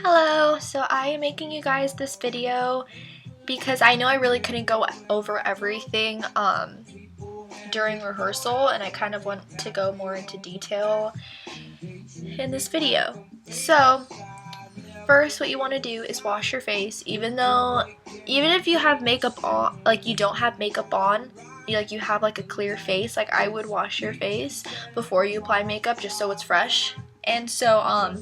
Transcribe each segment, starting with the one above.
Hello, so I am making you guys this video because I know I really couldn't go over everything during rehearsal, and I kind of want to go more into detail in this video. So first, what you want to do is wash your face. Even if you have makeup on, like you don't have makeup on, you have like a clear face, like I would wash your face before you apply makeup just so it's fresh. And so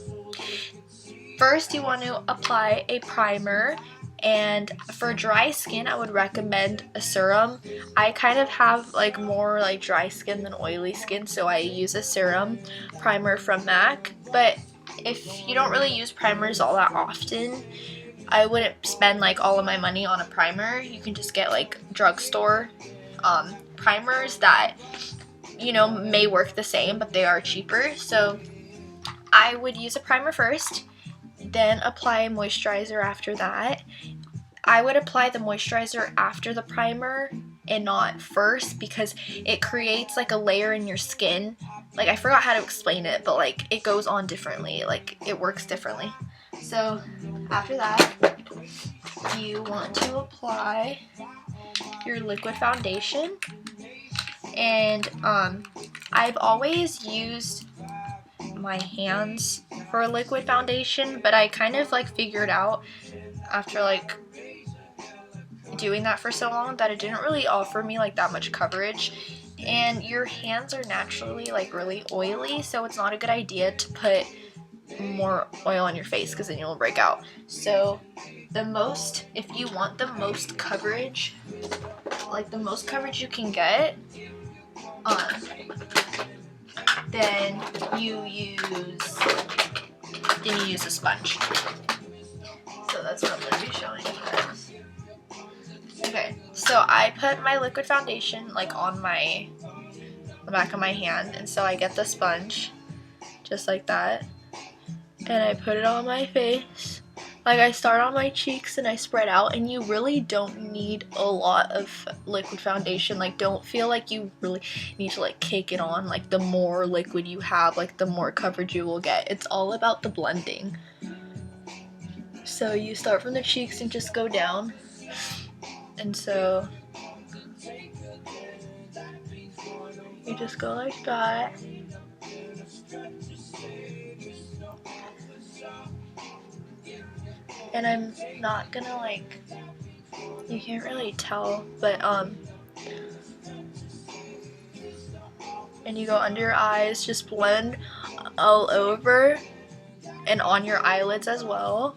first you want to apply a primer, and for dry skin I would recommend a serum. I kind of have like more like dry skin than oily skin, so I use a serum primer from MAC. But if you don't really use primers all that often, I wouldn't spend like all of my money on a primer. You can just get like drugstore primers that may work the same, but they are cheaper. So I would use a primer first, then apply moisturizer after that. I would apply the moisturizer after the primer and not first, because it creates like a layer in your skin. Like, I forgot how to explain it, but like it goes on differently, like it works differently. So after that, you want to apply your liquid foundation, and I've always used my hands for a liquid foundation, but I kind of like figured out after like doing that for so long that it didn't really offer me like that much coverage, and your hands are naturally like really oily, so it's not a good idea to put more oil on your face because then you'll break out. So if you want the most coverage, like the most coverage you can get, then you use a sponge. So that's what I'm going to be showing you guys. Okay, so I put my liquid foundation like on the back of my hand, and so I get the sponge just like that, and I put it on my face. Like, I start on my cheeks and I spread out, and you really don't need a lot of liquid foundation. Like, don't feel like you really need to like cake it on. Like, the more liquid you have, like the more coverage you will get. It's all about the blending. So you start from the cheeks and just go down. And so you just go like that. And I'm not gonna like, you can't really tell, but and you go under your eyes, just blend all over and on your eyelids as well,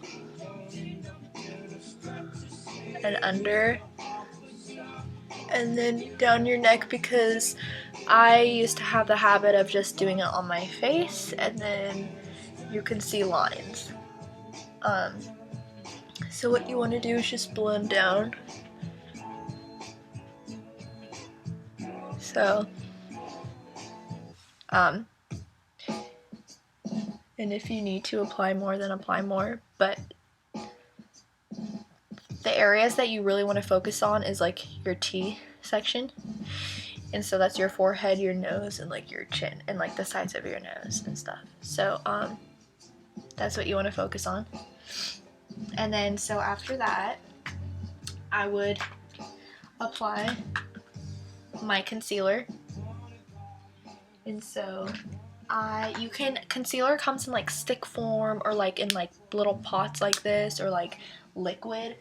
and under, and then down your neck, because I used to have the habit of just doing it on my face, and then you can see lines. So what you want to do is just blend down. So and if you need to apply more, then apply more, but the areas that you really want to focus on is like your T section, and so that's your forehead, your nose, and like your chin, and like the sides of your nose and stuff. So that's what you want to focus on. And then so after that, I would apply my concealer. And so concealer comes in like stick form, or like in like little pots like this, or like liquid.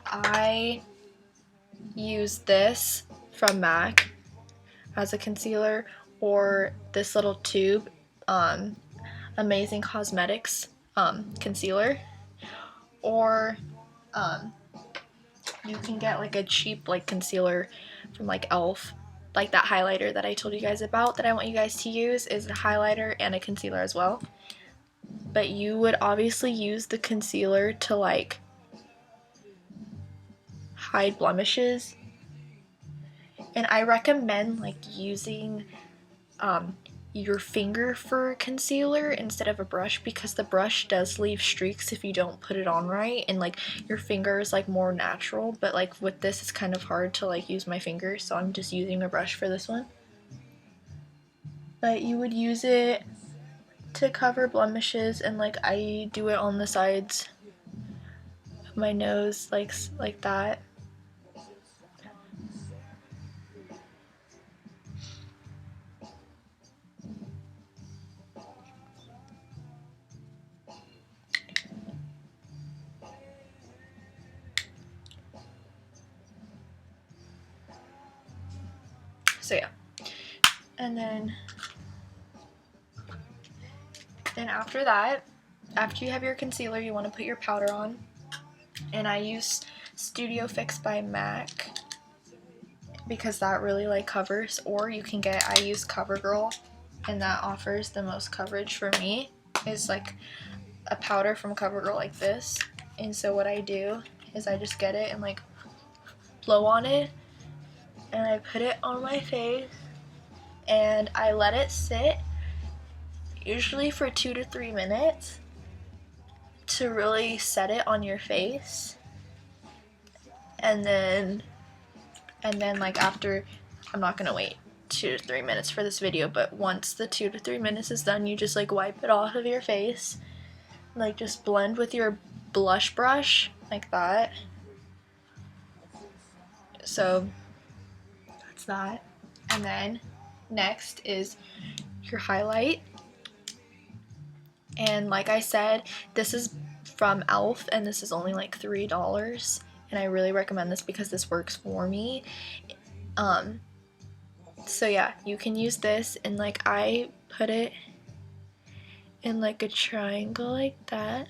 I use this from MAC as a concealer, or this little tube, Amazing Cosmetics concealer, or you can get like a cheap like concealer from like e.l.f. Like that highlighter that I told you guys about that I want you guys to use is a highlighter and a concealer as well. But you would obviously use the concealer to like hide blemishes, and I recommend like using your finger for concealer instead of a brush, because the brush does leave streaks if you don't put it on right, and like your finger is like more natural, but like with this it's kind of hard to like use my finger, so I'm just using a brush for this one. But you would use it to cover blemishes, and like I do it on the sides my nose like that. So yeah, and then after that, after you have your concealer, you want to put your powder on, and I use Studio Fix by MAC because that really like covers, or you can get, I use CoverGirl, and that offers the most coverage for me, is like a powder from CoverGirl like this. And so what I do is I just get it and like blow on it, and I put it on my face, and I let it sit usually for 2 to 3 minutes to really set it on your face. And then like after, I'm not gonna wait 2 to 3 minutes for this video, but once the 2 to 3 minutes is done, you just like wipe it off of your face, like just blend with your blush brush like that. So that's that. And then next is your highlight, and like I said, this is from e.l.f. and this is only like $3, and I really recommend this because this works for me. So yeah, you can use this, and like I put it in like a triangle like that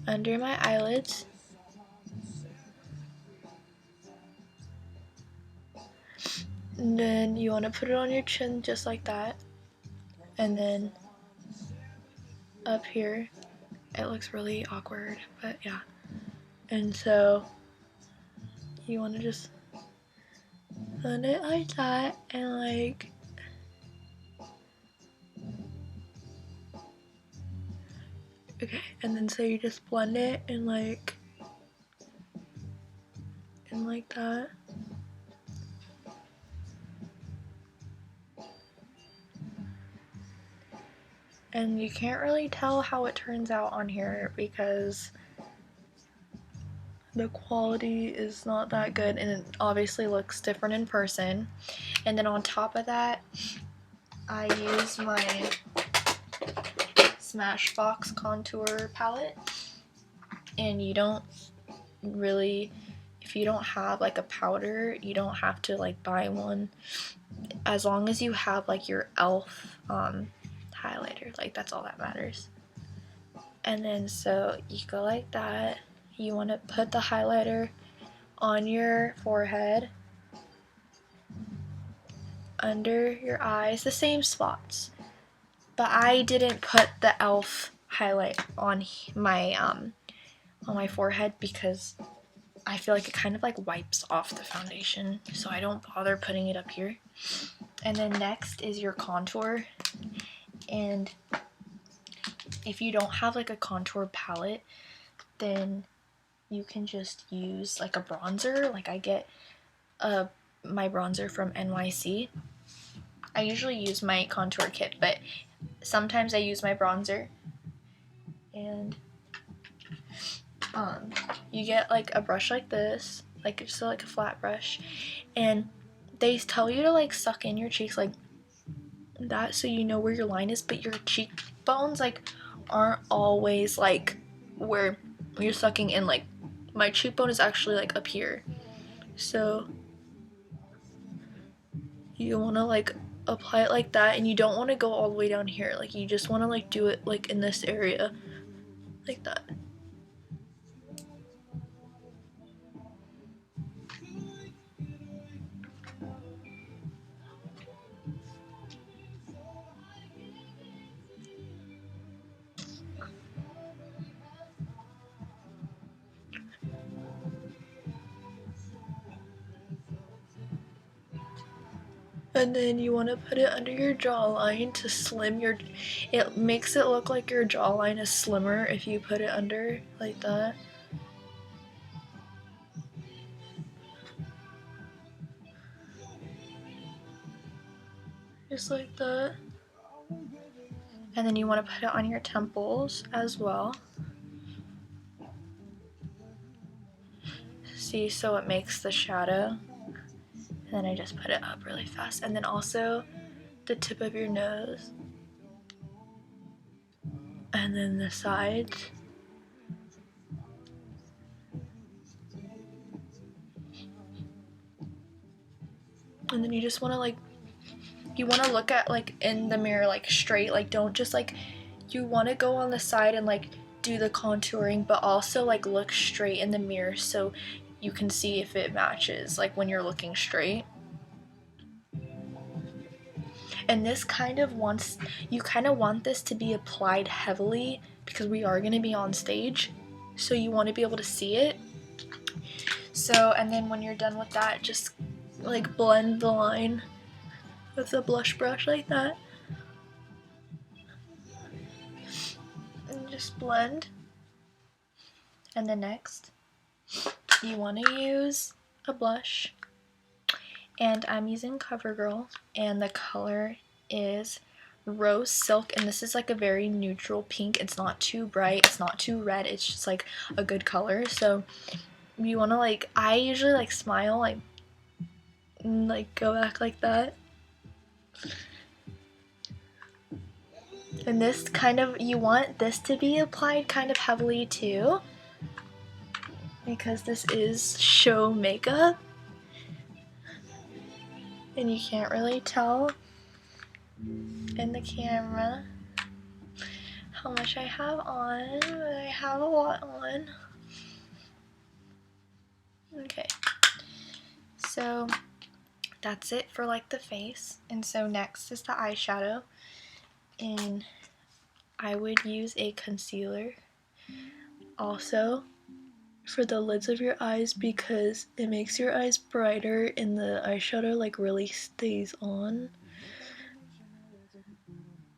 under my eyelids. And then you want to put it on your chin just like that, and then up here, it looks really awkward, but yeah. And so you want to just blend it like that, and like okay, and then so you just blend it and like that. And you can't really tell how it turns out on here because the quality is not that good, and it obviously looks different in person. And then on top of that, I use my Smashbox contour palette, and you don't really, if you don't have like a powder, you don't have to like buy one, as long as you have like your e.l.f. highlighter, like that's all that matters. And then so you go like that. You want to put the highlighter on your forehead, under your eyes, the same spots. But I didn't put the e.l.f. highlight on my forehead because I feel like it kind of like wipes off the foundation, so I don't bother putting it up here. And then next is your contour, and if you don't have like a contour palette, then you can just use like a bronzer. Like I get my bronzer from NYC. I usually use my contour kit, but sometimes I use my bronzer. And you get like a brush like this, like just like a flat brush, and they tell you to like suck in your cheeks like that so you know where your line is, but your cheekbones like aren't always like where you're sucking in. Like my cheekbone is actually like up here, so you want to like apply it like that, and you don't want to go all the way down here. Like you just want to like do it like in this area like that. And then you want to put it under your jawline to slim your, it makes it look like your jawline is slimmer if you put it under like that. Just like that. And then you want to put it on your temples as well. See, so it makes the shadow. And then I just put it up really fast. And then also the tip of your nose. And then the sides. And then you just want to like, you want to look at like in the mirror like straight, like don't just like, you want to go on the side and like do the contouring, but also like look straight in the mirror so you can see if it matches like when you're looking straight. And this kind of wants, you kind of want this to be applied heavily because we are going to be on stage, so you want to be able to see it. So, and then when you're done with that, just like blend the line with a blush brush like that. And just blend. And then next, you want to use a blush. And I'm using CoverGirl, and the color is Rose Silk, and this is like a very neutral pink. It's not too bright, it's not too red, it's just like a good color. So you want to like, I usually like smile, like go back like that. And this kind of, you want this to be applied kind of heavily too, because this is show makeup and you can't really tell in the camera how much I have on, but I have a lot on. Okay, so that's it for like the face. And so next is the eyeshadow, and I would use a concealer also for the lids of your eyes because it makes your eyes brighter and the eyeshadow like really stays on.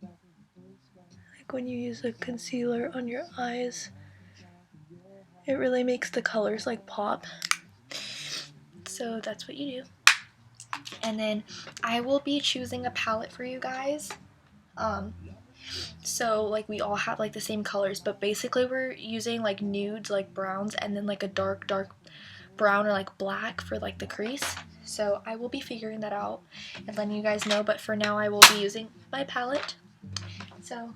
Like when you use a concealer on your eyes, it really makes the colors like pop. So that's what you do. And then I will be choosing a palette for you guys. So like we all have like the same colors, but basically we're using like nudes, like browns, and then like a dark brown or like black for like the crease. So I will be figuring that out and letting you guys know, but for now I will be using my palette. So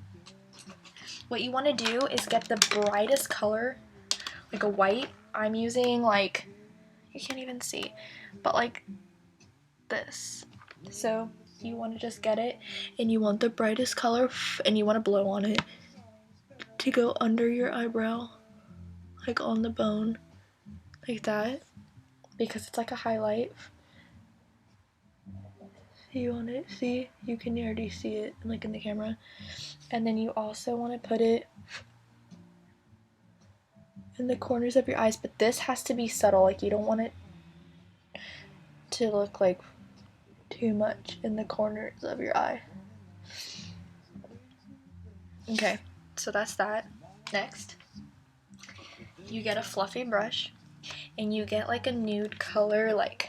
what you want to do is get the brightest color, like a white. I'm using like, you can't even see, but like this. So you want to just get it, and you want the brightest color, and you want to blow on it to go under your eyebrow, like on the bone, like that, because it's like a highlight. You want to see, you can already see it like in the camera. And then you also want to put it in the corners of your eyes, but this has to be subtle, like you don't want it to look like too much in the corners of your eye. Okay, so that's that. Next, you get a fluffy brush and you get like a nude color, like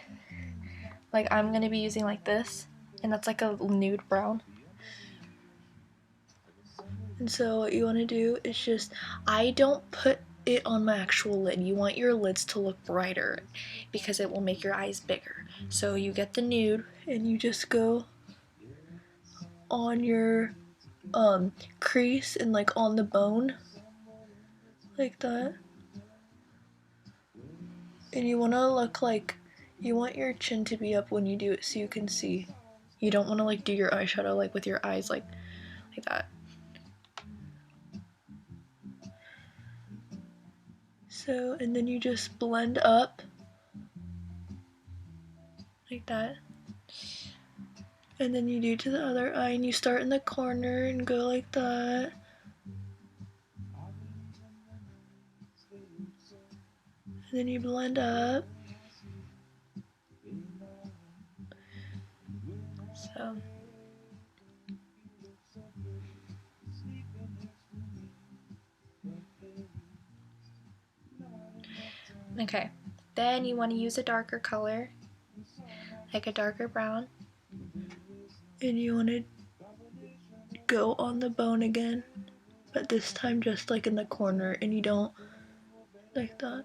I'm gonna be using like this, and that's like a nude brown. And so what you want to do is just, I don't put it on my actual lid. You want your lids to look brighter because it will make your eyes bigger. So you get the nude and you just go on your crease and like on the bone like that. And you want to look like, you want your chin to be up when you do it so you can see. You don't want to like do your eyeshadow like with your eyes like that. So, and then you just blend up like that. And then you do to the other eye, and you start in the corner and go like that. And then you blend up. So. Okay, then you want to use a darker color, like a darker brown. And you want to go on the bone again, but this time just like in the corner, and you don't like that.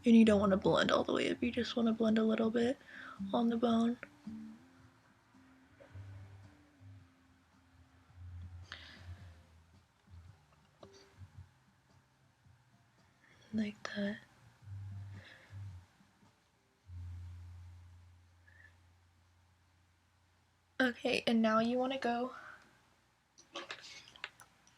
And you don't want to blend all the way up, you just want to blend a little bit on the bone. Like that. Okay, and now you want to go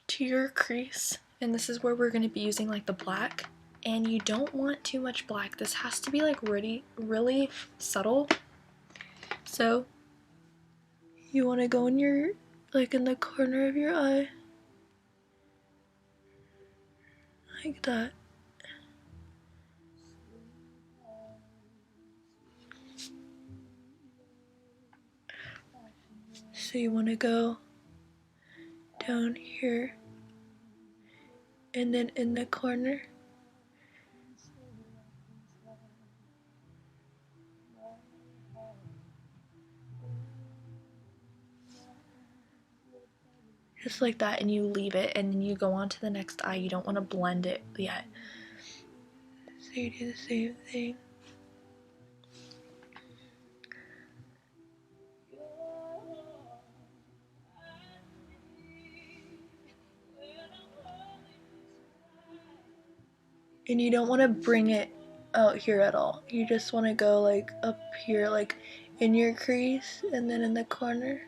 to your crease, and this is where we're going to be using like the black, and you don't want too much black. This has to be like really subtle. So you want to go in your, like in the corner of your eye, like that. So you want to go down here and then in the corner. Just like that, and you leave it, and then you go on to the next eye. You don't want to blend it yet. So you do the same thing. And you don't want to bring it out here at all. You just want to go like up here, like in your crease, and then in the corner.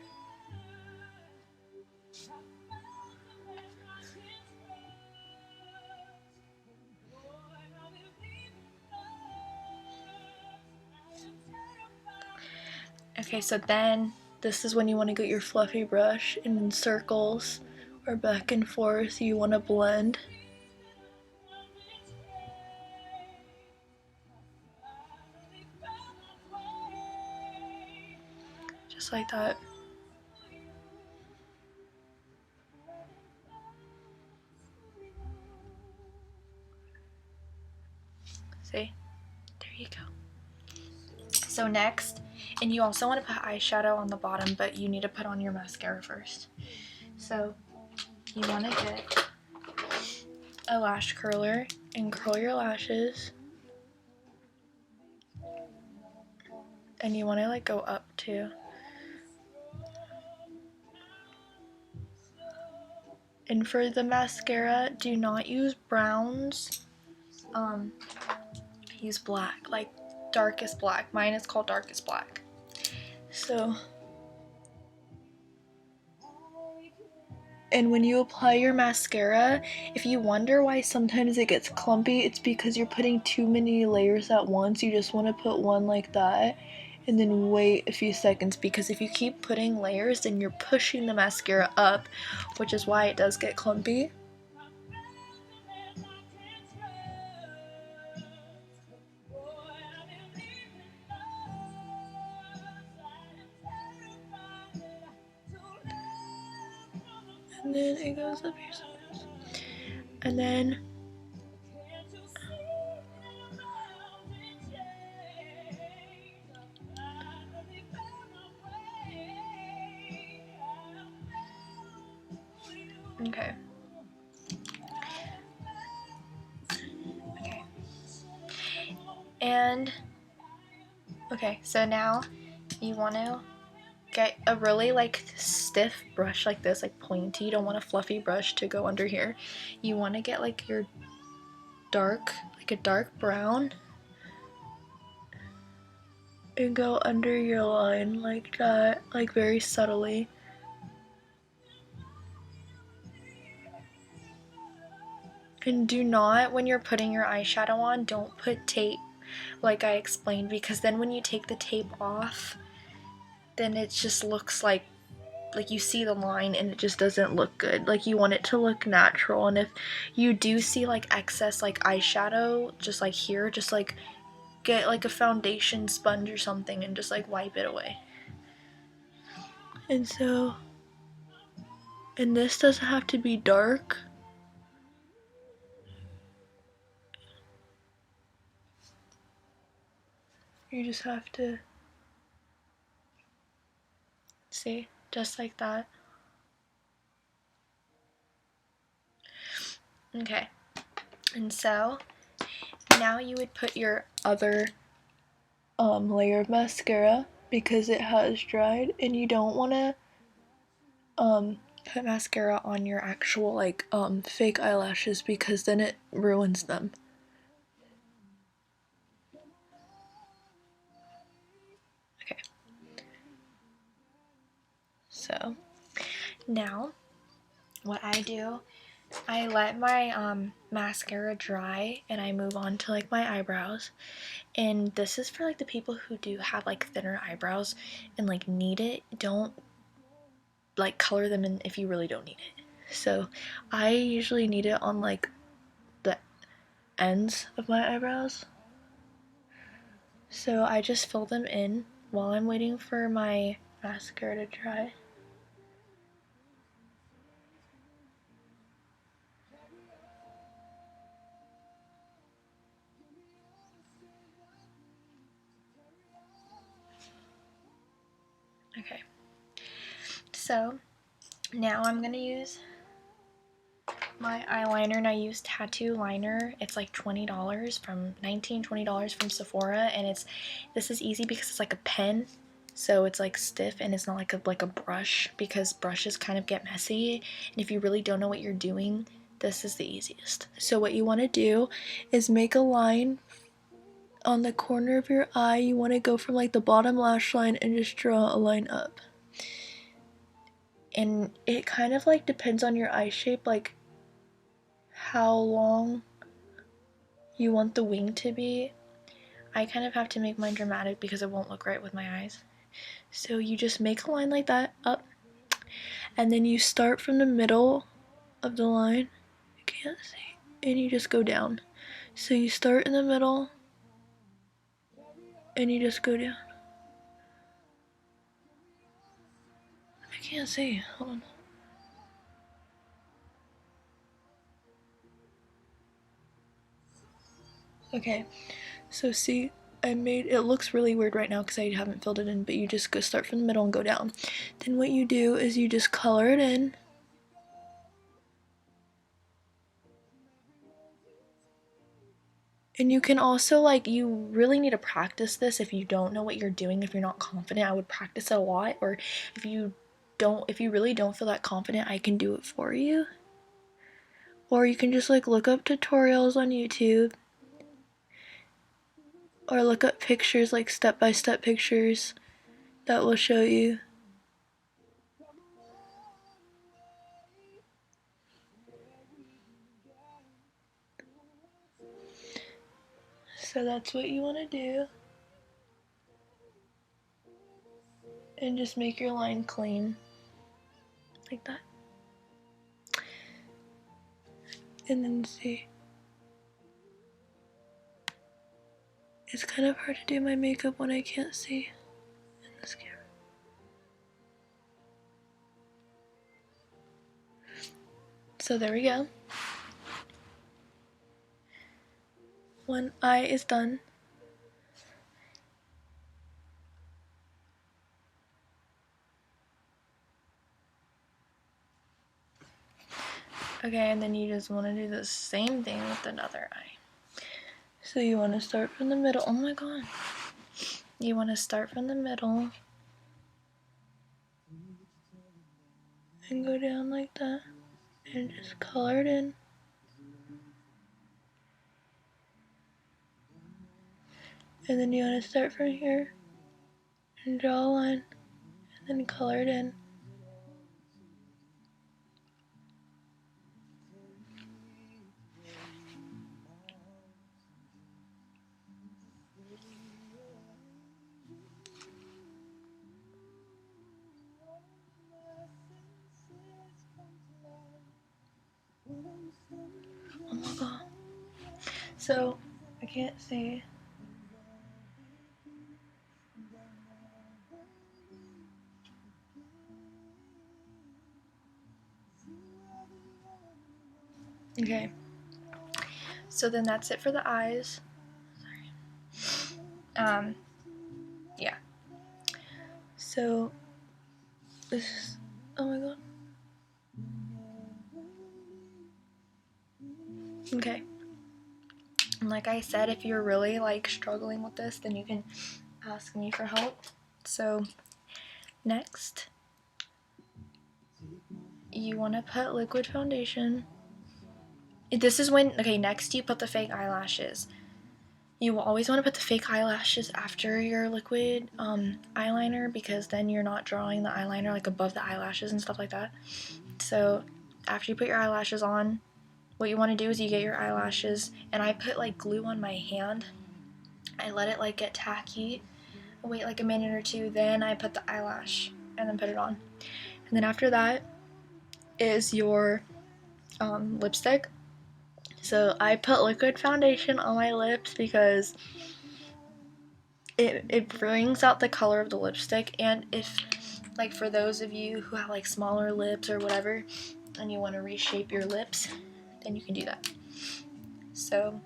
Okay, so then this is when you want to get your fluffy brush, and in circles or back and forth you want to blend. Just like that. See? There you go. So next, and you also want to put eyeshadow on the bottom, but you need to put on your mascara first. So you want to get a lash curler and curl your lashes. And you want to like go up too. And for the mascara, do not use browns. Use black, like darkest black. Mine is called darkest black. So, and when you apply your mascara, if you wonder why sometimes it gets clumpy, it's because you're putting too many layers at once. You just want to put one like that and then wait a few seconds, because if you keep putting layers, then you're pushing the mascara up, which is why it does get clumpy. And then it goes up here sometimes. And then okay. Okay. And okay, so now you want to get a really like stiff brush like this, like pointy. You don't want a fluffy brush to go under here. You want to get like your dark, like a dark brown, and go under your line like that, like very subtly. And do not, when you're putting your eyeshadow on, don't put tape like I explained, because then when you take the tape off, then it just looks like you see the line and it just doesn't look good. Like you want it to look natural, and if you do see like excess like eyeshadow just like here, just like get like a foundation sponge or something and just like wipe it away. And so, and this doesn't have to be dark. You just have to see, just like that. Okay, and so Now you would put your other layer of mascara because it has dried, and you don't want to put mascara on your actual like fake eyelashes because then it ruins them. Okay. So now what I do, I let my mascara dry and I move on to like my eyebrows. And this is for like the people who do have like thinner eyebrows and like need it. Don't like color them in if you really don't need it. So I usually need it on like the ends of my eyebrows. So I just fill them in while I'm waiting for my mascara to dry. Okay. So now I'm gonna use my eyeliner, and I use Tattoo Liner. It's like $20 from $19-20 from Sephora, and this is easy because it's like a pen, so it's like stiff and it's not like a brush, because brushes kind of get messy, and if you really don't know what you're doing, this is the easiest. So what you want to do is make a line on the corner of your eye. You want to go from like the bottom lash line and just draw a line up. And it kind of like depends on your eye shape, like how long you want the wing to be. I kind of have to make mine dramatic because it won't look right with my eyes. So you just make a line like that up, and then you start from the middle of the line. You can't see. And you just go down. So you start in the middle and you just go down. I can't see. Hold on. Okay. So see, it looks really weird right now because I haven't filled it in, but you just go start from the middle and go down. Then what you do is you just color it in. And you can also, like, you really need to practice this if you don't know what you're doing. If you're not confident, I would practice it a lot. Or if you really don't feel that confident, I can do it for you. Or you can just like look up tutorials on YouTube, or look up pictures, like step-by-step pictures that will show you. So that's what you want to do. And just make your line clean. Like that. And then see. It's kind of hard to do my makeup when I can't see in this camera. So there we go. One eye is done. Okay, and then you just want to do the same thing with another eye. So you want to start from the middle. Oh my god. You want to start from the middle and go down like that and just color it in. And then you want to start from here and draw a line and then color it in. Oh my god. So, I can't see. Okay. So then that's it for the eyes. Sorry. Yeah. So, this is, oh my god. Okay. And like I said, if you're really like struggling with this, then you can ask me for help. So next, you want to put liquid foundation. This is when, okay, next you put the fake eyelashes. You will always want to put the fake eyelashes after your liquid eyeliner, because then you're not drawing the eyeliner like above the eyelashes and stuff like that. So after you put your eyelashes on, what you want to do is you get your eyelashes, and I put like glue on my hand. I let it like get tacky. I wait like a minute or two, then I put the eyelash and then put it on. And then after that is your lipstick. So I put liquid foundation on my lips because it brings out the color of the lipstick. And if, like, for those of you who have like smaller lips or whatever and you want to reshape your lips, then you can do that. So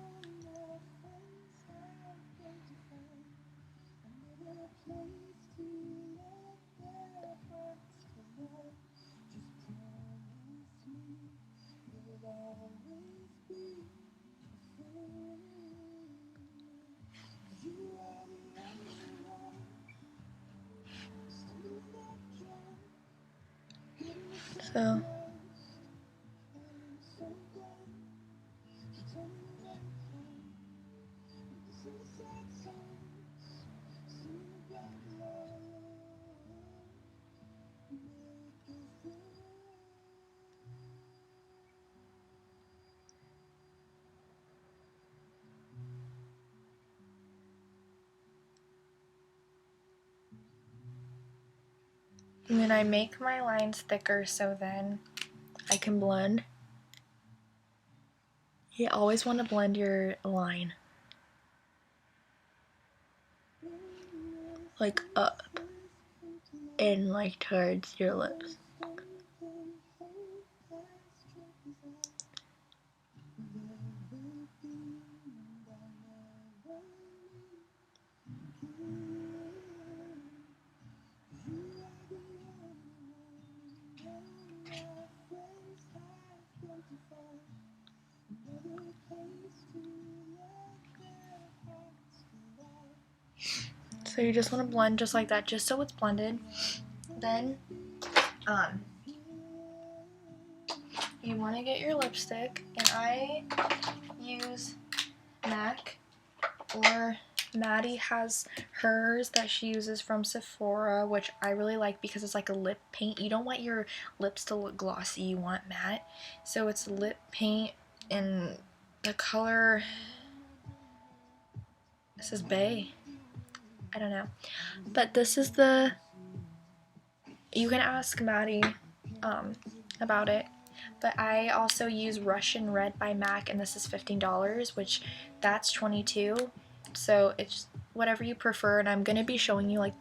so and then I make my lines thicker so then I can blend. You always want to blend your line like up and like towards your lips. So you just want to blend just like that, just so it's blended. Then you want to get your lipstick, and I use MAC, or Maddie has hers that she uses from Sephora, which I really like because it's like a lip paint. You don't want your lips to look glossy, you want matte. So it's lip paint, and the color, this is Bay. I don't know. But this is the, you can ask Maddie about it. But I also use Russian Red by MAC, and this is $15, which that's $22. So it's whatever you prefer, and I'm going to be showing you, like,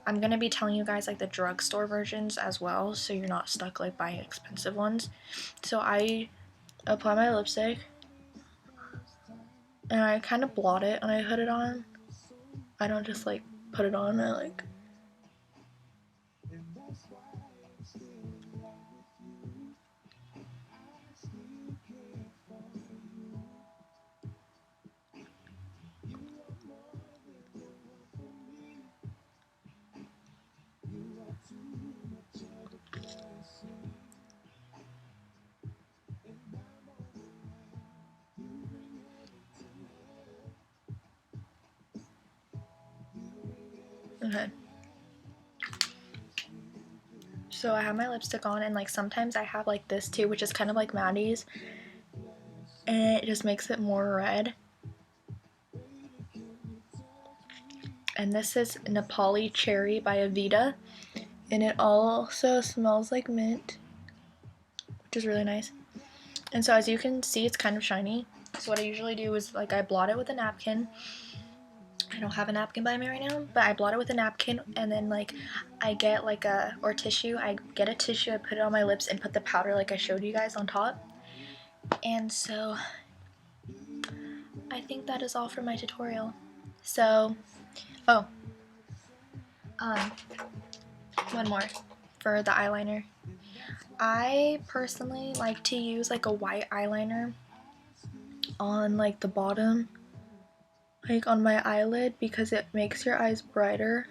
I'm going to be telling you guys, like, the drugstore versions as well, so you're not stuck, like, buying expensive ones. So I apply my lipstick, and I kind of blot it, and I put it on. I don't just, like, put it on, I, like... Okay. So I have my lipstick on, and like sometimes I have like this too, which is kind of like Maddie's, and it just makes it more red. And this is Nepali Cherry by Avita, and it also smells like mint, which is really nice. And so as you can see, it's kind of shiny. So what I usually do is, like, I blot it with a napkin. I don't have a napkin by me right now, but I blot it with a napkin, and then like I get like a, or tissue, I get a tissue, I put it on my lips and put the powder like I showed you guys on top. And so I think that is all for my tutorial. So, oh, one more for the eyeliner. I personally like to use like a white eyeliner on like the bottom, like on my eyelid, because it makes your eyes brighter.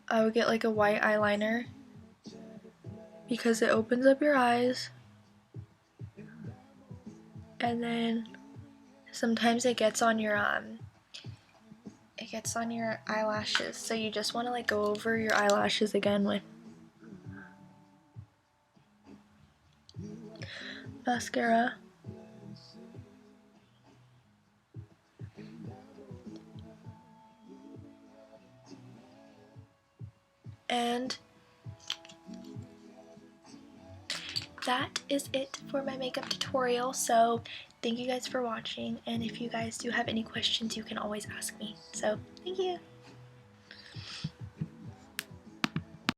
I would get like a white eyeliner because it opens up your eyes, and then sometimes it gets on your eyelashes, so you just want to like go over your eyelashes again with mascara. And that is it for my makeup tutorial. So thank you guys for watching, and if you guys do have any questions, you can always ask me. So thank you.